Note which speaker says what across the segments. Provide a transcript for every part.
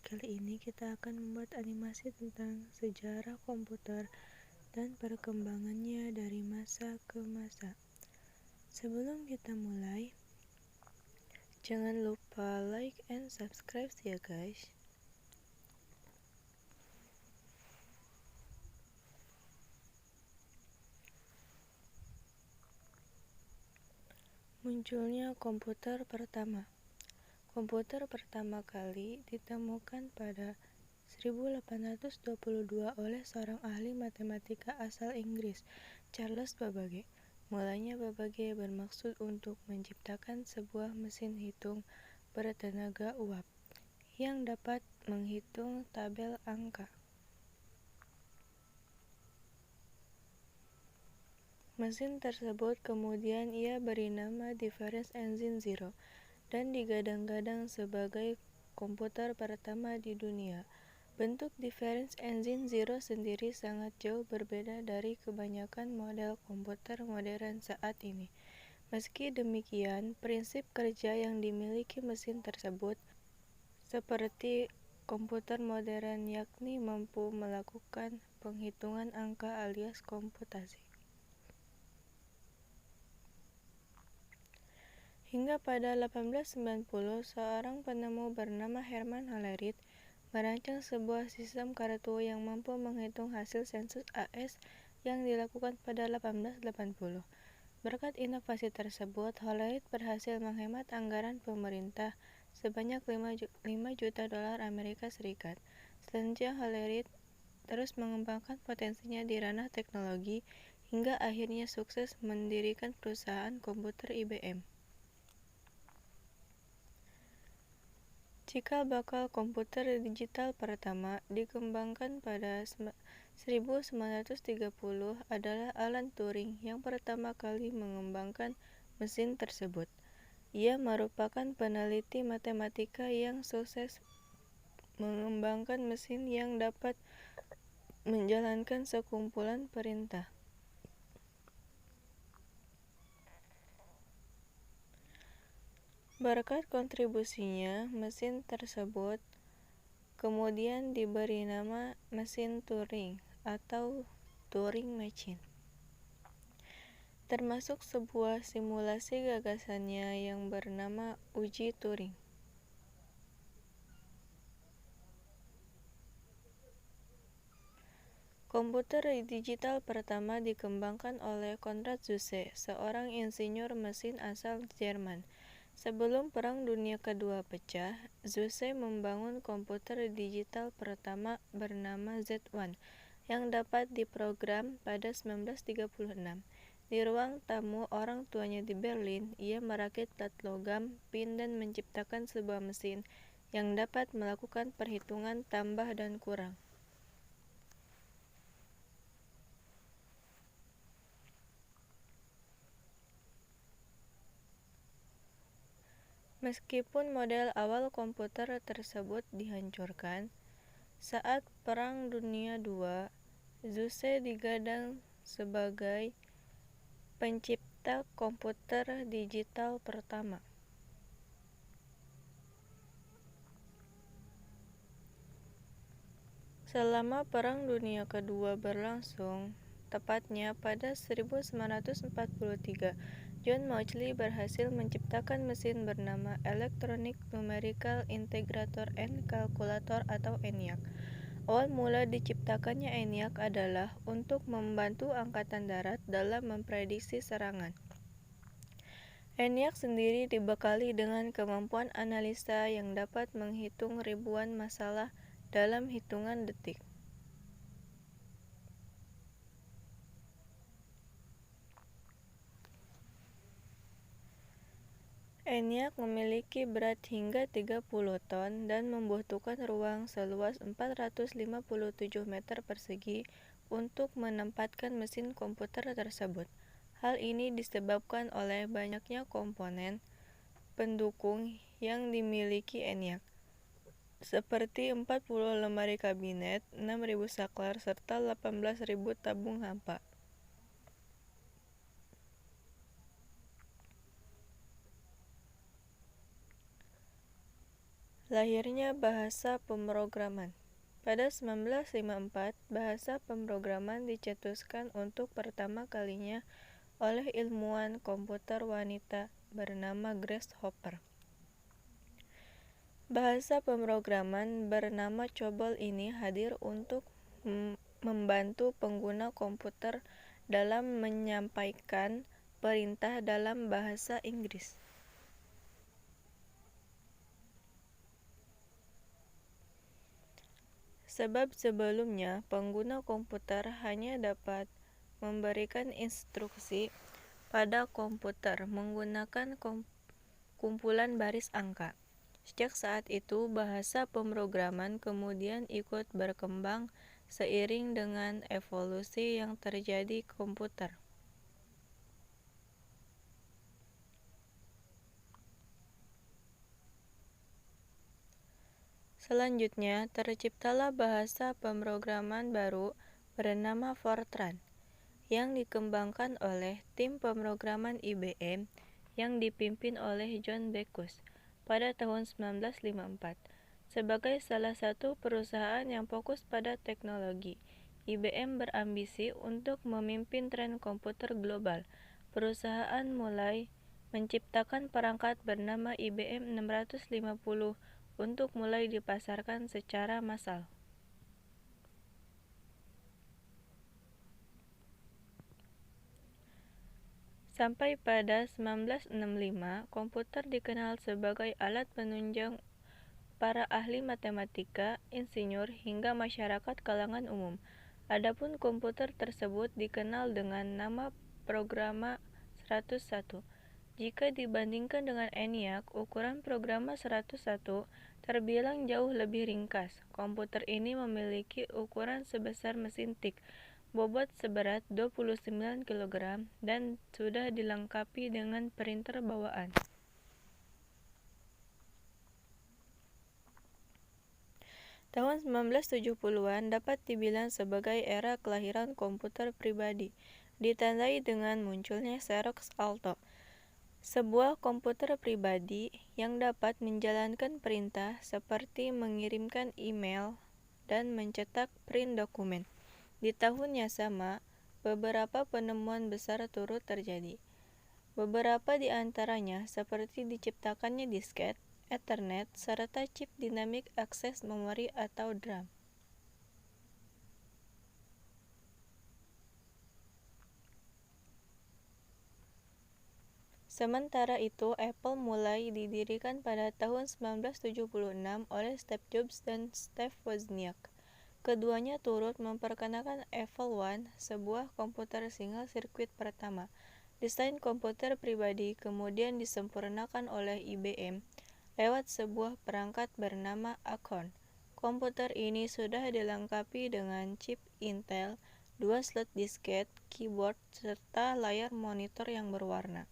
Speaker 1: kali ini kita akan membuat animasi tentang sejarah komputer dan perkembangannya dari masa ke masa. Sebelum kita mulai, jangan lupa like and subscribe ya guys. Munculnya komputer pertama. Komputer pertama kali ditemukan pada 1822 oleh seorang ahli matematika asal Inggris, Charles Babbage. Mulanya Babbage bermaksud untuk menciptakan sebuah mesin hitung bertenaga uap yang dapat menghitung tabel angka. Mesin tersebut kemudian ia beri nama Difference Engine Zero dan digadang-gadang sebagai komputer pertama di dunia. Bentuk Difference Engine Zero sendiri sangat jauh berbeda dari kebanyakan model komputer modern saat ini. Meski demikian, prinsip kerja yang dimiliki mesin tersebut seperti komputer modern, yakni mampu melakukan penghitungan angka alias komputasi. Hingga pada 1890, seorang penemu bernama Herman Hollerith merancang sebuah sistem kartu yang mampu menghitung hasil sensus AS yang dilakukan pada 1880. Berkat inovasi tersebut, Hollerith berhasil menghemat anggaran pemerintah sebanyak 5 juta dolar Amerika Serikat. Selanjutnya, Hollerith terus mengembangkan potensinya di ranah teknologi hingga akhirnya sukses mendirikan perusahaan komputer IBM. Cikal bakal komputer digital pertama dikembangkan pada 1930 adalah Alan Turing yang pertama kali mengembangkan mesin tersebut. Ia merupakan peneliti matematika yang sukses mengembangkan mesin yang dapat menjalankan sekumpulan perintah. Berkat kontribusinya, mesin tersebut kemudian diberi nama mesin Turing atau Turing Machine, termasuk sebuah simulasi gagasannya yang bernama uji Turing. Komputer digital pertama dikembangkan oleh Konrad Zuse, seorang insinyur mesin asal Jerman. Sebelum Perang Dunia Kedua pecah, Zuse membangun komputer digital pertama bernama Z1 yang dapat diprogram pada 1936. Di ruang tamu orang tuanya di Berlin, ia merakit plat logam, pin dan menciptakan sebuah mesin yang dapat melakukan perhitungan tambah dan kurang. Meskipun model awal komputer tersebut dihancurkan saat Perang Dunia II, Zuse digadang sebagai pencipta komputer digital pertama. Selama Perang Dunia Kedua berlangsung, tepatnya pada 1943, John Mauchly berhasil menciptakan mesin bernama Electronic Numerical Integrator and Calculator atau ENIAC. Awal mula diciptakannya ENIAC adalah untuk membantu Angkatan Darat dalam memprediksi serangan. ENIAC sendiri dibekali dengan kemampuan analisa yang dapat menghitung ribuan masalah dalam hitungan detik. ENIAC memiliki berat hingga 30 ton dan membutuhkan ruang seluas 457 meter persegi untuk menempatkan mesin komputer tersebut. Hal ini disebabkan oleh banyaknya komponen pendukung yang dimiliki ENIAC, seperti 40 lemari kabinet, 6.000 saklar, serta 18.000 tabung hampa. Lahirnya bahasa pemrograman. Pada 1954, bahasa pemrograman dicetuskan untuk pertama kalinya oleh ilmuwan komputer wanita bernama Grace Hopper. Bahasa pemrograman bernama COBOL ini hadir untuk membantu pengguna komputer dalam menyampaikan perintah dalam bahasa Inggris. Sebab sebelumnya pengguna komputer hanya dapat memberikan instruksi pada komputer menggunakan kumpulan baris angka. Sejak saat itu, bahasa pemrograman kemudian ikut berkembang seiring dengan evolusi yang terjadi komputer. Selanjutnya, terciptalah bahasa pemrograman baru bernama Fortran yang dikembangkan oleh tim pemrograman IBM yang dipimpin oleh John Backus pada tahun 1954. Sebagai salah satu perusahaan yang fokus pada teknologi, IBM berambisi untuk memimpin tren komputer global. Perusahaan mulai menciptakan perangkat bernama IBM 650 untuk mulai dipasarkan secara massal. Sampai pada 1965, komputer dikenal sebagai alat penunjang para ahli matematika, insinyur, hingga masyarakat kalangan umum. Adapun komputer tersebut dikenal dengan nama Programa 101. Jika dibandingkan dengan ENIAC, ukuran Programa 101 terbilang jauh lebih ringkas. Komputer ini memiliki ukuran sebesar mesin tik, bobot seberat 29 kg, dan sudah dilengkapi dengan printer bawaan. Tahun 1970-an dapat dibilang sebagai era kelahiran komputer pribadi, ditandai dengan munculnya Xerox Alto, sebuah komputer pribadi yang dapat menjalankan perintah seperti mengirimkan email dan mencetak print dokumen. Di tahun yang sama, beberapa penemuan besar turut terjadi. Beberapa di antaranya seperti diciptakannya disket, Ethernet, serta chip Dynamic Access Memory atau DRAM. Sementara itu, Apple mulai didirikan pada tahun 1976 oleh Steve Jobs dan Steve Wozniak. Keduanya turut memperkenalkan Apple I, sebuah komputer single sirkuit pertama. Desain komputer pribadi kemudian disempurnakan oleh IBM lewat sebuah perangkat bernama Acorn. Komputer ini sudah dilengkapi dengan chip Intel, 2 slot disket, keyboard, serta layar monitor yang berwarna.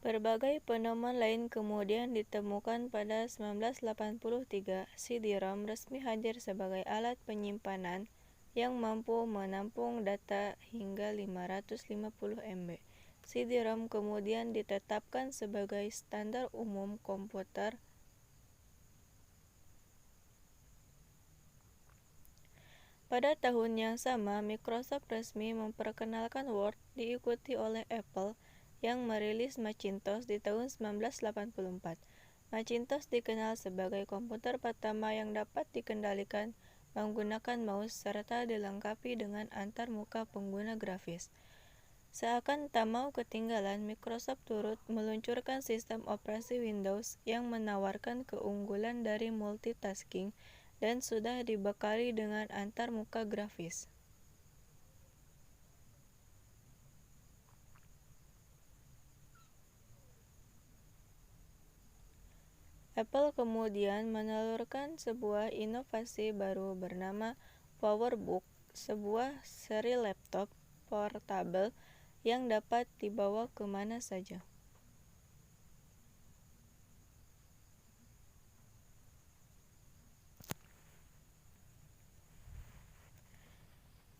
Speaker 1: Berbagai penemuan lain kemudian ditemukan pada 1983. CD-ROM resmi hadir sebagai alat penyimpanan yang mampu menampung data hingga 550 MB. CD-ROM kemudian ditetapkan sebagai standar umum komputer. Pada tahun yang sama, Microsoft resmi memperkenalkan Word, diikuti oleh Apple yang merilis Macintosh di tahun 1984. Macintosh dikenal sebagai komputer pertama yang dapat dikendalikan menggunakan mouse serta dilengkapi dengan antarmuka pengguna grafis. Seakan tak mau ketinggalan, Microsoft turut meluncurkan sistem operasi Windows yang menawarkan keunggulan dari multitasking dan sudah dibekali dengan antarmuka grafis. Apple kemudian menelurkan sebuah inovasi baru bernama PowerBook, sebuah seri laptop portable yang dapat dibawa kemana saja.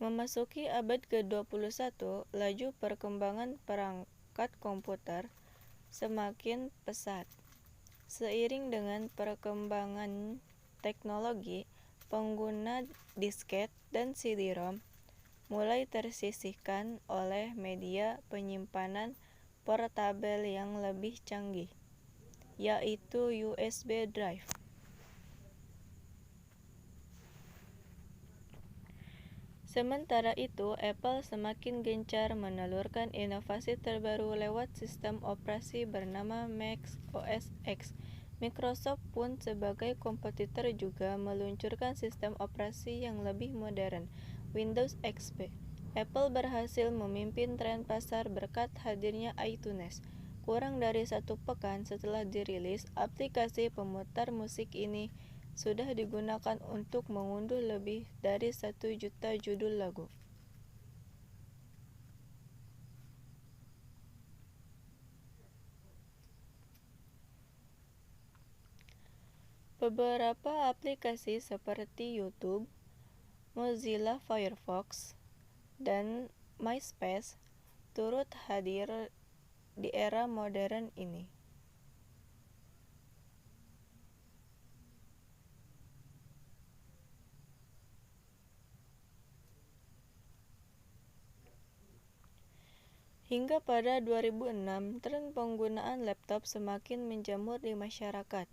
Speaker 1: Memasuki abad ke-21, laju perkembangan perangkat komputer semakin pesat. Seiring dengan perkembangan teknologi, pengguna disket dan CD-ROM mulai tersisihkan oleh media penyimpanan portabel yang lebih canggih, yaitu USB drive. Sementara itu, Apple semakin gencar menelurkan inovasi terbaru lewat sistem operasi bernama Mac OS X. Microsoft pun sebagai kompetitor juga meluncurkan sistem operasi yang lebih modern, Windows XP. Apple berhasil memimpin tren pasar berkat hadirnya iTunes. Kurang dari 1 pekan setelah dirilis, aplikasi pemutar musik ini sudah digunakan untuk mengunduh lebih dari 1 juta judul lagu. Beberapa aplikasi seperti YouTube, Mozilla Firefox, dan MySpace turut hadir di era modern ini. Hingga pada 2006, tren penggunaan laptop semakin menjamur di masyarakat.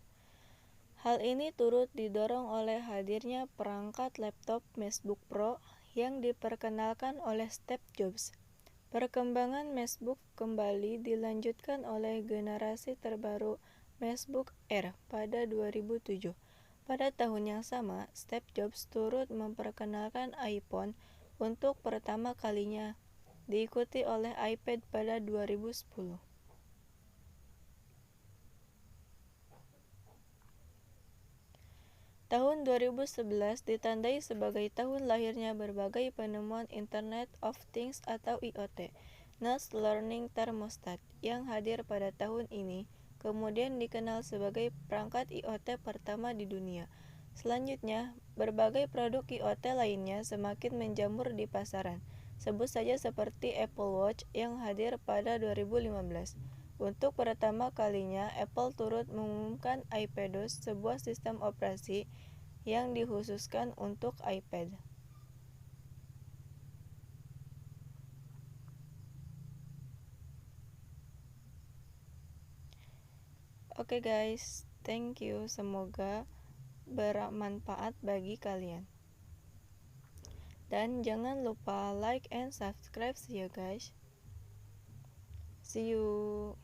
Speaker 1: Hal ini turut didorong oleh hadirnya perangkat laptop MacBook Pro yang diperkenalkan oleh Steve Jobs. Perkembangan MacBook kembali dilanjutkan oleh generasi terbaru MacBook Air pada 2007. Pada tahun yang sama, Steve Jobs turut memperkenalkan iPhone untuk pertama kalinya, diikuti oleh iPad pada 2010. Tahun 2011 ditandai sebagai tahun lahirnya berbagai penemuan Internet of Things atau IoT, Noise Learning Thermostat, yang hadir pada tahun ini, kemudian dikenal sebagai perangkat IoT pertama di dunia. Selanjutnya, berbagai produk IoT lainnya semakin menjamur di pasaran. Sebut saja seperti Apple Watch yang hadir pada 2015. Untuk pertama kalinya, Apple turut mengumumkan iPadOS, sebuah sistem operasi yang dikhususkan untuk iPad. Oke guys, thank you. Semoga bermanfaat bagi kalian. Dan jangan lupa like and subscribe ya guys. See you.